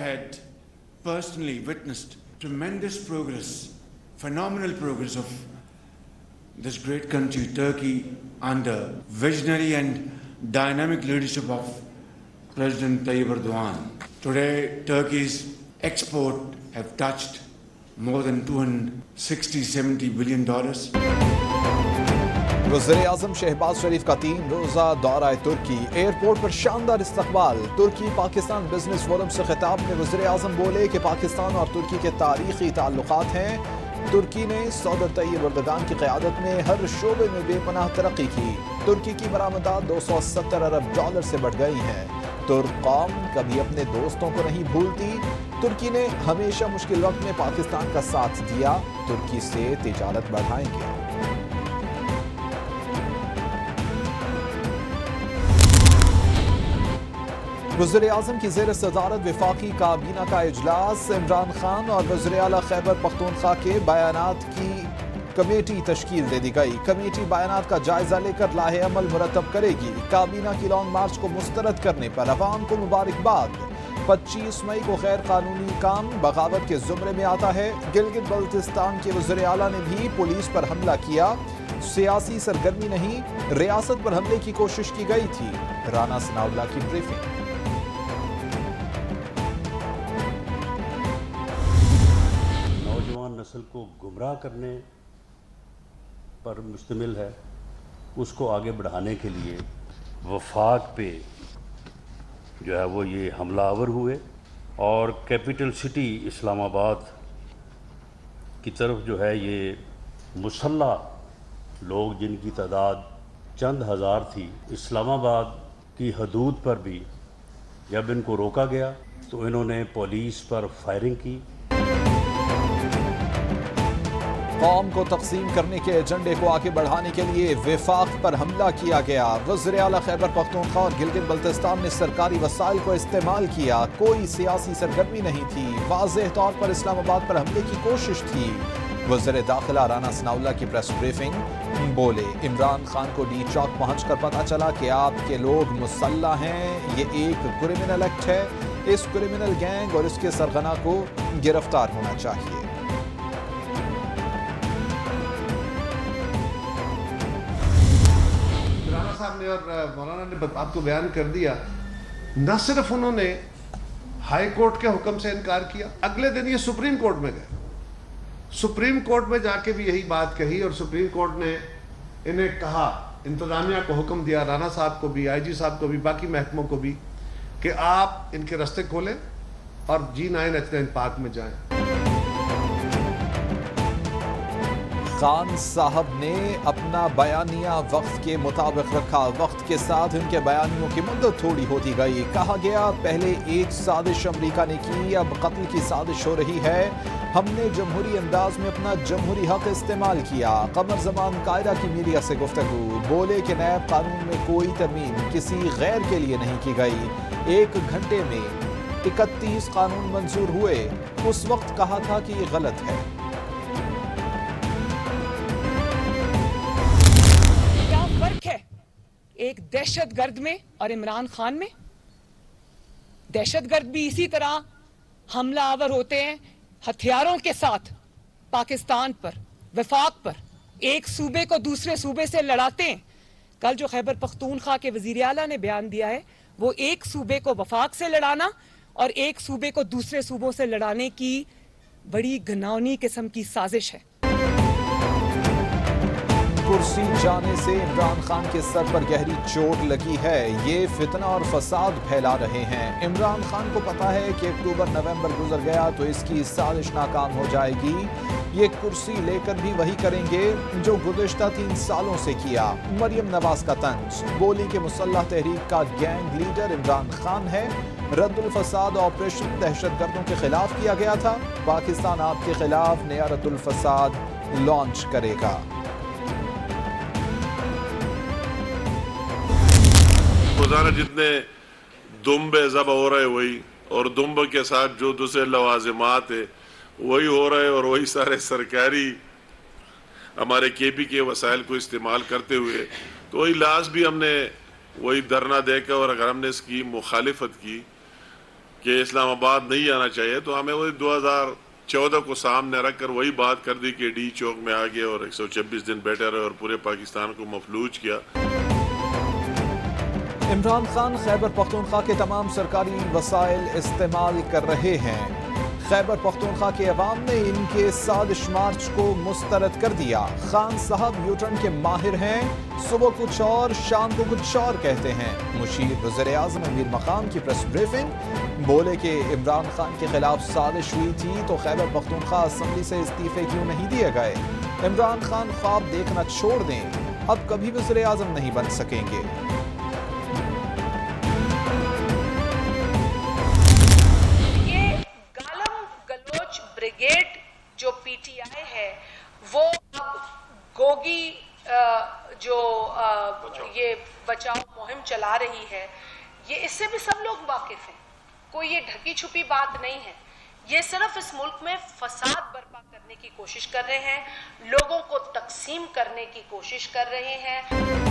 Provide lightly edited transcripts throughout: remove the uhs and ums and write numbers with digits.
had personally witnessed tremendous progress, phenomenal progress of this great country, Turkey, under visionary and dynamic leadership of President Tayyip Erdogan. Today, Turkey's export have touched more than $260-70 billion. वज़ीर-ए-आज़म शहबाज शरीफ का 3 रोज़ा दौरा तुर्की। Airport पर शानदार इस्तकबाल। तुर्की Pakistan business forum से खिताब में वज़ीर-ए-आज़म बोले कि पाकिस्तान और तुर्की के तारीखी ताल्लुकात हैं। तुर्की ने सदर तैयब एर्दोगान की क़यादत में हर शोबे में बेपनाह तरक्की की। तुर्की की बरामदात $270 अरब से बढ़ गई हैं। तुर्क कौम कभी अपने दोस्तों को नहीं भूलती। तुर्की ने हमेशा मुश्किल वक्त में पाकिस्तान का साथ दिया। तुर्की से तिजारत बढ़ाएंगे। वज़ीर-ए-आज़म की ज़ेर सदारत वफाकी काबीना का इजलास। इमरान खान और वज़ीर आला खैबर पख्तूनख्वा के बयानात की कमेटी तश्कील दे दी गई। कमेटी बयानात का जायजा लेकर लाहे अमल मुरतब करेगी। काबीना की लॉन्ग मार्च को मुस्तरद करने पर अवाम को मुबारकबाद। 25 मई को गैर कानूनी काम बगावत के जुमरे में आता है। गिलगित बल्तिस्तान के वज़ीर आला ने भी पुलिस पर हमला किया। सियासी सरगर्मी नहीं, रियासत पर हमले की कोशिश की गई थी। राना सनाउल्लाह की ब्रीफिंग। नस्ल को गुमराह करने पर मुश्तमिल है, उसको आगे बढ़ाने के लिए वफाक पे जो है वो ये हमलावर हुए और कैपिटल सिटी इस्लामाबाद की तरफ जो है ये मुसल्लह लोग जिनकी तादाद चंद हज़ार थी, इस्लामाबाद की हदूद पर भी जब इनको रोका गया तो इन्होंने पुलिस पर फायरिंग की। कौम को तकसीम करने के एजेंडे को आगे बढ़ाने के लिए वफाक पर हमला किया गया। वज़ीर आला खैबर पख्तूनख्वा और गिलगित बल्तिस्तान ने सरकारी वसाइल को इस्तेमाल किया। कोई सियासी सरगर्मी नहीं थी। वाज़ेह तौर पर इस्लामाबाद पर हमले की कोशिश थी। वज़ीर दाखिला राना सनाउल्लाह की प्रेस ब्रीफिंग। बोले, इमरान खान को डी चौक पहुंचकर पता चला कि आपके लोग मुसल्लह हैं। ये एक क्रिमिनल एक्ट है। इस क्रिमिनल गैंग और इसके सरगना को गिरफ्तार होना चाहिए। साहब ने और मौलाना ने आपको बयान कर दिया। न सिर्फ उन्होंने हाई कोर्ट के हुक्म से इनकार किया, अगले दिन ये सुप्रीम कोर्ट में गए। सुप्रीम कोर्ट में जाके भी यही बात कही और सुप्रीम कोर्ट ने इन्हें कहा, इंतजामिया को हुक्म दिया, राना साहब को भी, आईजी साहब को भी, बाकी महकमों को भी, कि आप इनके रास्ते खोलें और G9 H9 पार्क में जाएं। खान साहब ने अपना बयानिया वक्त के मुताबिक रखा। वक्त के साथ इनके बयानियों की मुद्दत थोड़ी होती गई। कहा गया, पहले एक साजिश अमरीका ने की, अब कत्ल की साजिश हो रही है। हमने जमहूरी अंदाज में अपना जमहूरी हक इस्तेमाल किया। कमर जमान कायदा की मीडिया से गुफ्तगू। बोले कि नैब कानून में कोई तरमीम किसी गैर के लिए नहीं की गई। 1 घंटे में 31 कानून मंजूर हुए। उस वक्त कहा था कि ये गलत है। एक दहशतगर्द में और इमरान खान में। दहशतगर्द भी इसी तरह हमलावर होते हैं हथियारों के साथ पाकिस्तान पर, वफाक पर, एक सूबे को दूसरे सूबे से लड़ाते हैं। कल जो खैबर पख्तूनख्वा के वजीर आला ने बयान दिया है, वो एक सूबे को वफाक से लड़ाना और एक सूबे को दूसरे सूबों से लड़ाने की बड़ी घिनौनी किस्म की साजिश है। कुर्सी जाने से इमरान खान के सर पर गहरी चोट लगी है। ये फितना और फसाद फैला रहे हैं। इमरान खान को पता है कि अक्टूबर नवंबर गुजर गया तो इसकी साजिश नाकाम हो जाएगी। ये कुर्सी लेकर भी वही करेंगे जो गुज़िश्ता 3 सालों से किया। मरियम नवाज का तंज। बोली कि मुसल्लह तहरीक का गैंग लीडर इमरान खान है। रद्दुल फसाद ऑपरेशन दहशतगर्दों के खिलाफ किया गया था। पाकिस्तान आपके खिलाफ नया रद्दुल फसाद लॉन्च करेगा। रोजाना जितने दुम्बे ज़ब हो रहे वही, और दुम्ब के साथ जो दूसरे लवाजिमात है वही हो रहे, और वही सारे सरकारी हमारे KP के वसाइल को इस्तेमाल करते हुए, तो वही लास्ट भी हमने वही धरना देकर, और अगर हमने इसकी मुखालिफत की कि इस्लामाबाद नहीं आना चाहिए, तो हमें वही 2014 को सामने रख कर वही बात कर दी कि डी चौक में आ गए और 126 दिन बैठे रहे और पूरे पाकिस्तान को मफलूज किया। इमरान खान खैबर पख्तूनख्वा के तमाम सरकारी वसाइल इस्तेमाल कर रहे हैं। खैबर पख्तूनख्वा के अवाम ने इनके साजिश मार्च को मुस्तरद कर दिया। खान साहब यूटर्न के माहिर हैं, सुबह कुछ और शाम को कुछ और कहते हैं। मुशीर वज़ीर आज़म अमीर मकाम की प्रेस ब्रीफिंग, बोले कि इमरान खान के खिलाफ साजिश हुई थी तो खैबर पख्तूनख्वा असम्बली से इस्तीफे क्यों नहीं दिए गए। इमरान खान ख्वाब देखना छोड़ दें, अब कभी वज़ीर आज़म नहीं बन सकेंगे। ब्रिगेड जो पीटीआई है वो अब गोगी जो ये बचाओ मुहिम चला रही है, ये इससे भी सब लोग वाकिफ हैं। कोई ये ढकी छुपी बात नहीं है। ये सिर्फ इस मुल्क में फसाद बर्पा करने की कोशिश कर रहे हैं, लोगों को तकसीम करने की कोशिश कर रहे हैं।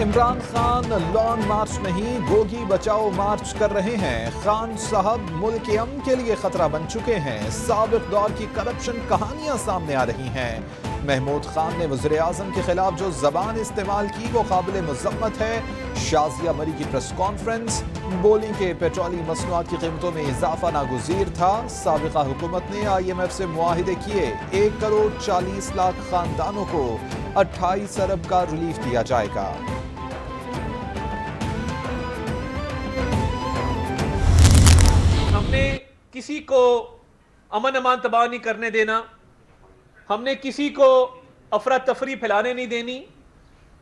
इमरान खान लॉन्ग मार्च नहीं, गोगी बचाओ मार्च कर रहे हैं। खान साहब मुल्क के अमन के लिए खतरा बन चुके हैं। साबिक दौर की करप्शन कहानियां सामने आ रही हैं। महमूद खान ने वज़ीर आज़म के खिलाफ जो जबान इस्तेमाल की वो काबिल मुज़म्मत है। शाज़िया मरी की प्रेस कॉन्फ्रेंस, बोली के पेट्रोलियम मसनूआत की कीमतों में इजाफा नागुज़ीर था। साबिक़ा हुकूमत ने IMF से मुआहिदे किए, 1 करोड़ 40 लाख खानदानों को 28 अरब का रिलीफ दिया जाएगा। हमने किसी को अमन अमान तबाह नहीं करने देना, हमने किसी को अफरा तफरी फैलाने नहीं देनी,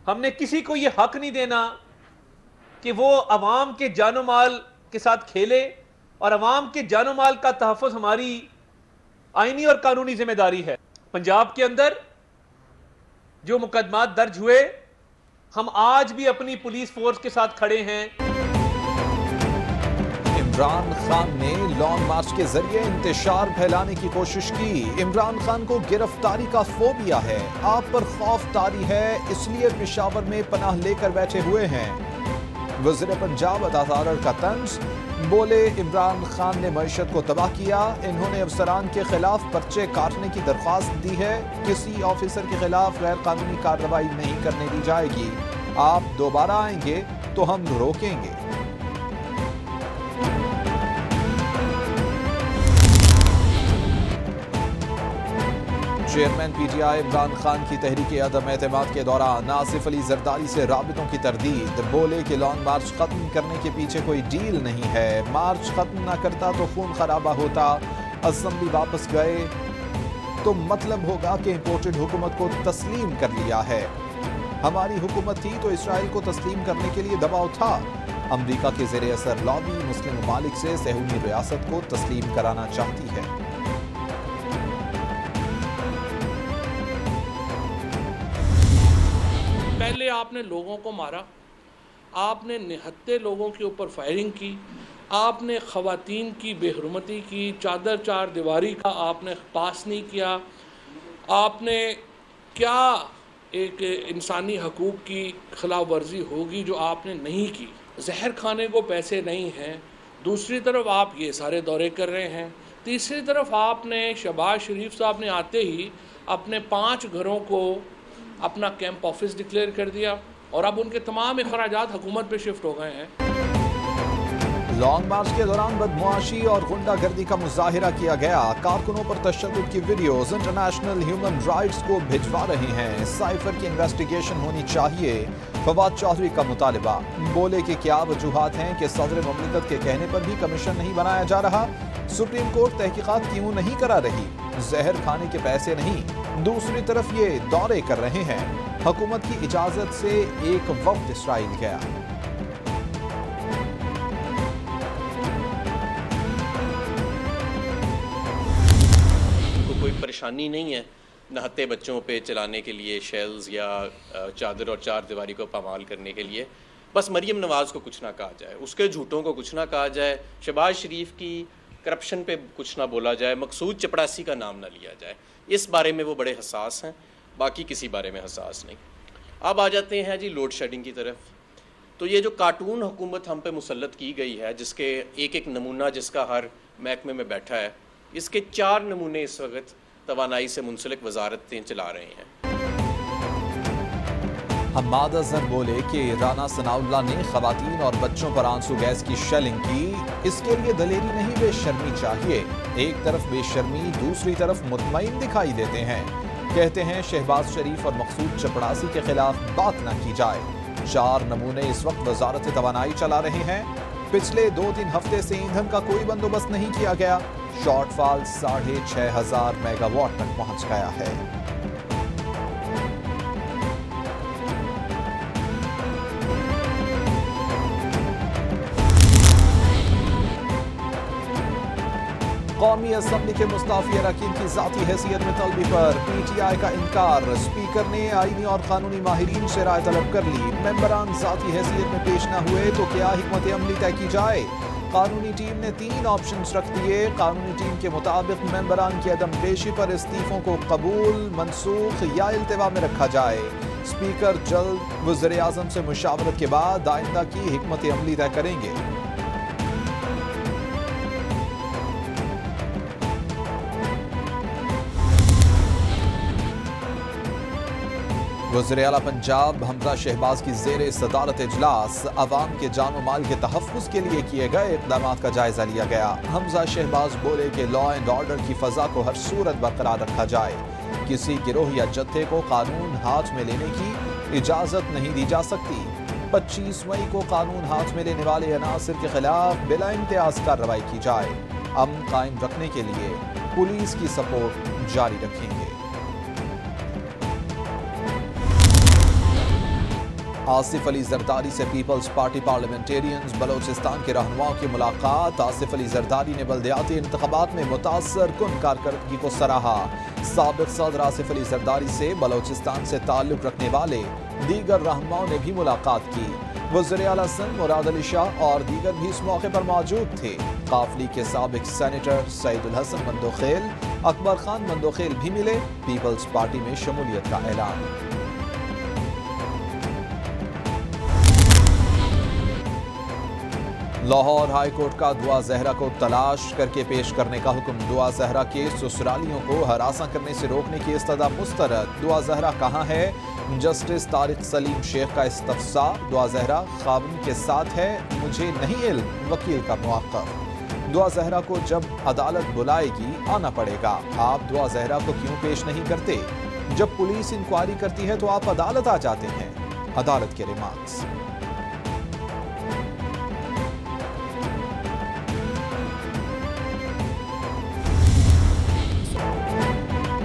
हमने किसी को ये हक नहीं देना कि वो अवाम के जानो माल के साथ खेले, और अवाम के जानो माल का तहफ़्फ़ुज़ हमारी आईनी और कानूनी जिम्मेदारी है। पंजाब के अंदर जो मुकदमात दर्ज हुए, हम आज भी अपनी पुलिस फोर्स के साथ खड़े हैं। इमरान खान ने लॉन्ग मार्च के जरिए इंतशार फैलाने की कोशिश की। इमरान खान को गिरफ्तारी का फोबिया है, आप पर खौफ तारी है, इसलिए पेशावर में पनाह लेकर बैठे हुए हैं। वज़ीर पंजाब अतातारर का तंज, बोले इमरान खान ने मईशत को तबाह किया, इन्होंने अफसरान के खिलाफ पर्चे काटने की दरख्वास्त दी है, किसी ऑफिसर के खिलाफ गैर कानूनी कार्रवाई नहीं करने दी जाएगी। आप दोबारा आएंगे तो हम रोकेंगे। चेयरमैन PTI इमरान खान की तहरीक अदम एतमाद के दौरान आसिफ अली जरदारी से राबितों की तरदीद, बोले कि लॉन्ग मार्च खत्म करने के पीछे कोई डील नहीं है, मार्च खत्म ना करता तो खून खराबा होता, असम्बली वापस गए तो मतलब होगा कि इम्पोर्टेड हुकूमत को तस्लीम कर लिया है। हमारी हुकूमत थी तो इसराइल को तस्लीम करने के लिए दबाव था। अमरीका के ज़ेरे असर लॉबी मुस्लिम ममालिक से सहूनी रियासत को तस्लीम कराना चाहती है। पहले आपने लोगों को मारा, आपने निहत्ते लोगों के ऊपर फायरिंग की, आपने ख़वातीन की बेहरमती की, चादर चार दीवारी का आपने पास नहीं किया, आपने क्या एक इंसानी हकूक़ की खिलाफ वर्जी होगी जो आपने नहीं की। जहर खाने को पैसे नहीं हैं, दूसरी तरफ आप ये सारे दौरे कर रहे हैं, तीसरी तरफ आपने शहबाज शरीफ साहब ने आते ही अपने 5 घरों को अपना कैंप ऑफिस डिक्लेयर कर दिया और अब उनके तमाम अखराजात हुकूमत पे शिफ्ट हो गए हैं। लॉन्ग मार्च के दौरान बदमाशी और गुंडागर्दी का मुजाहिरा किया गया, कारकुनों पर तशद्दुद की वीडियोस इंटरनेशनल ह्यूमन राइट्स को भिजवा रहे हैं, साइफर की इन्वेस्टिगेशन होनी चाहिए, फवाद चौधरी का मुतालिबा। बोले कि क्या वजूहात हैं कि सदर मुमलिकत के कहने पर भी कमीशन नहीं बनाया जा रहा, सुप्रीम कोर्ट तहकीकात क्यों नहीं करा रही, जहर खाने के पैसे नहीं। दूसरी तरफ ये दौरे कर रहे हैं, हुकूमत की इजाजत से एक वक्त इसराइल गया। कोई परेशानी नहीं है नहत्ते बच्चों पे चलाने के लिए शेल्स या चादर और चार दीवारी को पामाल करने के लिए, बस मरियम नवाज़ को कुछ ना कहा जाए, उसके झूठों को कुछ ना कहा जाए, शहबाज शरीफ की करप्शन पे कुछ ना बोला जाए, मकसूद चपड़ासी का नाम ना लिया जाए। इस बारे में वो बड़े हसास हैं, बाकी किसी बारे में हसास नहीं। अब आ जाते हैं जी लोड शेडिंग की तरफ। तो ये जो कार्टून हुकूमत हम पे मुसल्लत की गई है, जिसके एक एक नमूना जिसका हर महकमे में बैठा है, इसके 4 नमूने इस वक्त तवानाई से मुंसलिक वजारतें चला रहे हैं। हम्माद अजहर बोले कि राना सनाउल्लाह ने खवातीन और बच्चों पर आंसू गैस की शेलिंग की। इसके लिए दलेरी नहीं, बेशर्मी चाहिए। एक तरफ बेशर्मी, दूसरी तरफ मुतमईन दिखाई देते हैं। कहते हैं शहबाज शरीफ और मकसूद चपड़ासी के खिलाफ बात न की जाए। 4 नमूने इस वक्त वजारत तवानाई चला रहे हैं। पिछले 2-3 हफ्ते से ईंधन का कोई बंदोबस्त नहीं किया गया। शॉर्टफॉल 6500 मेगावाट तक पहुंच गया है। कौमी असम्बली के मुस्ताफी अरकान की जाती हैसियत में तलबी पर PTI का इनकार। स्पीकर ने आईनी और कानूनी माहिरीन से राय तलब कर ली। मेंबरान जाती हैसियत में पेश न हुए तो क्या हिकमत अमली तय की जाए। कानूनी टीम ने 3 ऑप्शंस रख दिए। कानूनी टीम के मुताबिक मेंबरान की अदम पेशी पर इस्तीफों को कबूल, मनसूख या इल्तिवा में रखा जाए। स्पीकर जल्द वज़ीर आज़म से मुशावरत के बाद आइंदा की हिकमत अमली तय करेंगे। वज़ीर आला पंजाब हमजा शहबाज की ज़ेरे सदारत इजलास अवाम के जान माल के तहफ़्फ़ुज़ के लिए किए गए इक़दाम का जायज़ा लिया गया। हमजा शहबाज बोले कि लॉ एंड ऑर्डर की फ़ज़ा को हर सूरत बरकरार रखा जाए। किसी गिरोह या जत्थे को कानून हाथ में लेने की इजाज़त नहीं दी जा सकती। 25 मई को कानून हाथ में लेने वाले अनासिर के खिलाफ बिला इम्तियाज़ कार्रवाई की जाए। अमन कायम रखने के लिए पुलिस की सपोर्ट जारी रखेंगे। आसिफ अली जरदारी से पीपल्स पार्टी पार्लियामेंटेरियंस बलोचिस्तान के रहनुमाओं की मुलाकात। आसिफ अली जरदारी ने बल्दियाती इंतखाबात में मुतासर कुन कारकर्दगी को सराहा। साबिक सदर आसिफ अली जरदारी से बलोचिस्तान से ताल्लुक रखने वाले दीगर रहनुमाओं ने भी मुलाकात की। वज़ीर आला सिंध मुराद अली शाह और दीगर भी इस मौके पर मौजूद थे। काफली के साबिक सेनेटर सईदुल हसन मंदोखेल, अकबर खान मंदोखेल भी मिले। पीपल्स पार्टी में शमूलियत का ऐलान। लाहौर हाई कोर्ट का दुआ जहरा को तलाश करके पेश करने का हुक्म। दुआ जहरा के ससुरालियों को हरासा करने से रोकने की इस्तदा मुस्तरद। दुआ जहरा कहाँ है? जस्टिस तारिक सलीम शेख का इस्तफसार। दुआ जहरा खाविन के साथ है, मुझे नहीं इल्म। वकील का मौक़िफ़। दुआ जहरा को जब अदालत बुलाएगी आना पड़ेगा। आप दुआ जहरा को क्यों पेश नहीं करते? जब पुलिस इंक्वायरी करती है तो आप अदालत आ जाते हैं। अदालत के रिमार्क्स।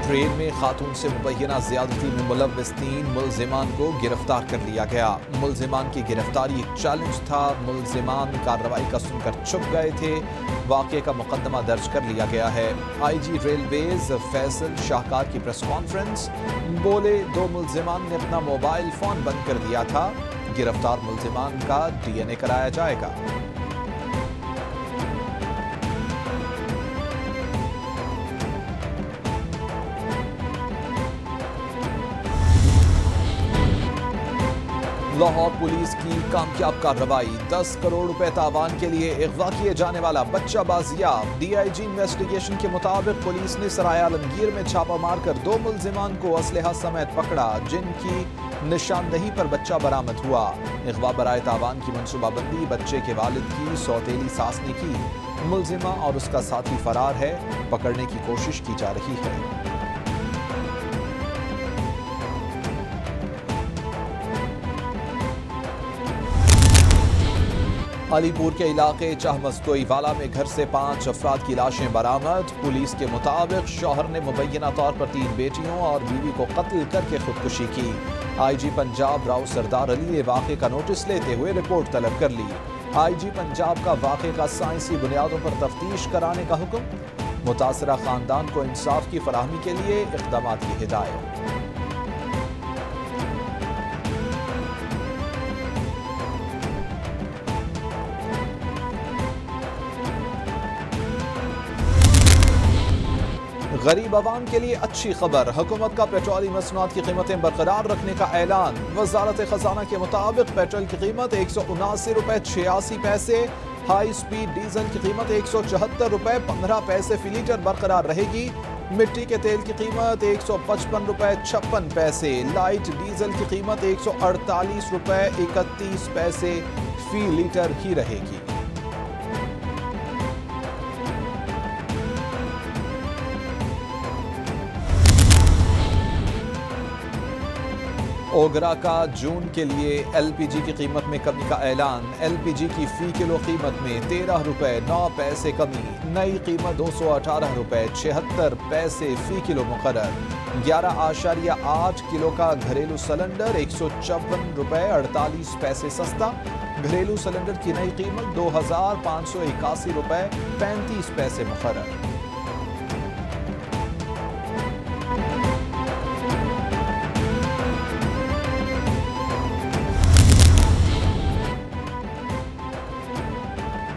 ट्रेन में खातून से मुबैना ज़्यादती में मुलव्वस 3 मुल्ज़िमान को गिरफ्तार कर लिया गया। मुल्ज़िमान की गिरफ्तारी एक चैलेंज था। मुल्ज़िमान कार्रवाई का सुनकर चुप गए थे। वाक़े का मुकदमा दर्ज कर लिया गया है। IG रेलवेज फैसल शाहकार की प्रेस कॉन्फ्रेंस। बोले 2 मुल्ज़िमान ने अपना मोबाइल फ़ोन बंद कर दिया था। गिरफ्तार मुल्ज़िमान का DNA कराया जाएगा। लाहौर पुलिस की कामयाब कार्रवाई। 10 करोड़ रुपए तावान के लिए अगवा किए जाने वाला बच्चा बाजियाब। DIG इन्वेस्टिगेशन के मुताबिक पुलिस ने सराय आलमगीर में छापा मारकर 2 मुल्जिमान को असलहा समेत पकड़ा, जिनकी निशानदही पर बच्चा बरामद हुआ। अगवा बराए तावान की मनसूबाबंदी बच्चे के वालिद की सौतेली सास ने की। मुल्जिमा और उसका साथी फरार है। पकड़ने की कोशिश की जा रही है। अलीपुर के इलाके चाहमस्तोईवाला में घर से 5 अफराद की लाशें बरामद। पुलिस के मुताबिक शौहर ने मुबैना तौर पर 3 बेटियों और बीवी को कत्ल करके खुदकुशी की। IG पंजाब राव सरदार अली ने वाक़े का नोटिस लेते हुए रिपोर्ट तलब कर ली। IG पंजाब का वाक़े का साइंसी बुनियादों पर तफ्तीश कराने का हुक्म। मुतासरा खानदान को इंसाफ की फराहमी के लिए इक़दाम की हिदायत। गरीब आवाम के लिए अच्छी खबर, हुकूमत का पेट्रोलियम मसनूआत की कीमतें बरकरार रखने का ऐलान। वजारत खजाना के मुताबिक पेट्रोल की कीमत 179 रुपए 86 पैसे, हाई स्पीड डीजल की कीमत 174 रुपए 15 पैसे फी लीटर बरकरार रहेगी। मिट्टी के तेल की कीमत 155 रुपए 56 पैसे, लाइट डीजल की कीमत 148 रुपए 31 पैसे फी लीटर ही रहेगी। ओगरा का जून के लिए एलपीजी की कीमत में कमी का ऐलान। एलपीजी की फी किलो कीमत में 13 रुपए 9 पैसे कमी, नई कीमत 218 रुपए 76 पैसे फी किलो मुकर्रर। 11.8 किलो का घरेलू सिलेंडर 154 रुपए 48 पैसे सस्ता। घरेलू सिलेंडर की नई कीमत 2581 रुपए 35 पैसे मुकर्रर।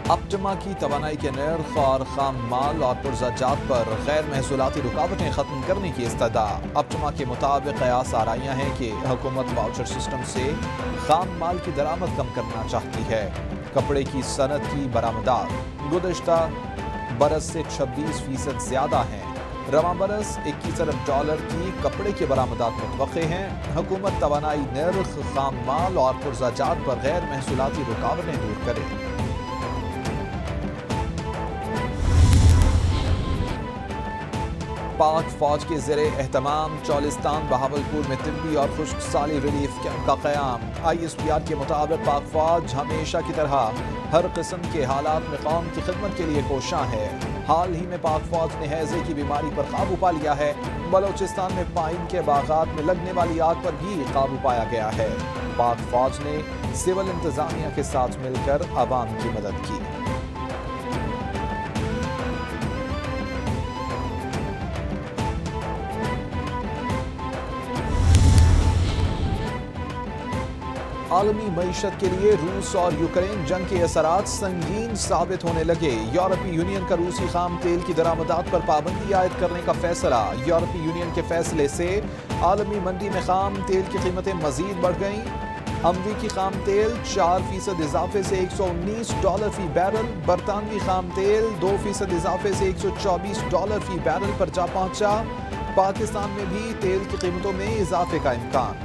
अपटमा की तवानाई के नर्ख और खाम माल और पुरजाजात पर गैर महसूलाती रुकावटें खत्म करने की इस्तदा। अपटमा के मुताबिक कयास आराइयाँ हैं कि हुकूमत वाउचर सिस्टम से खाम माल की दरामद कम करना चाहती है। कपड़े की सनत की बरामदात गुज़श्ता बरस से 26% ज्यादा हैं। रवा बरस 21 अरब डॉलर की कपड़े की बरामदात मुतवक्के हैं। हुकूमत तवानाई नर्ख, खाम माल और पुरजाजात पर गैर महसूलाती रुकावटें दूर करे। पाक फौज के ज़ेरे एहतमाम चौलिस्तान बहावलपुर में तिब्बी और खुश्क साली रिलीफ कैंप का क़याम। ISPR के मुताबिक पाक फौज हमेशा की तरह हर किस्म के हालात में कौम की खिदमत के लिए कोशां है। हाल ही में पाक फौज ने हैज़े की बीमारी पर काबू पा लिया है। बलोचिस्तान में पाइन के बागात में लगने वाली आग पर भी काबू पाया गया है। पाक फौज ने सिविल इंतजामिया के साथ मिलकर आवाम की मदद की। आलमी मईशत के लिए रूस और यूक्रेन जंग के असरात संगीन साबित होने लगे। यूरोपीय यूनियन का रूसी खाम तेल की दरामदात पर पाबंदी आयद करने का फैसला। यूरोपीय यूनियन के फैसले से आलमी मंडी में खाम तेल की कीमतें मजीद बढ़ गईं। अमरीकी खाम तेल 4% इजाफे से $119 फी बैरल, बरतानवी खाम तेल 2% इजाफे से $124 फी बैरल पर जा पहुंचा। पाकिस्तान में भी तेल की कीमतों में इजाफे का इम्कान।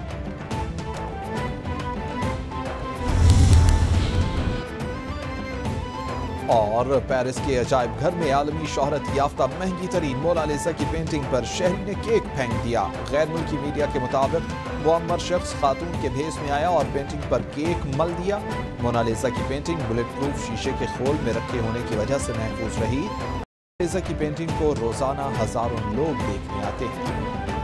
और पेरिस के अजायब घर में आलमी शोहरत याफ्ता महंगी तरीन मोनालिसा की पेंटिंग पर शहरी ने केक फेंक दिया। गैर मुल्की मीडिया के मुताबिक मुअम्मर शख्स खातून के भेस में आया और पेंटिंग पर केक मल दिया। मोनालिसा की पेंटिंग बुलेट प्रूफ शीशे के खोल में रखे होने की वजह से महफूज रही। मोनालिसा की पेंटिंग को रोजाना हजारों लोग देखने आते हैं।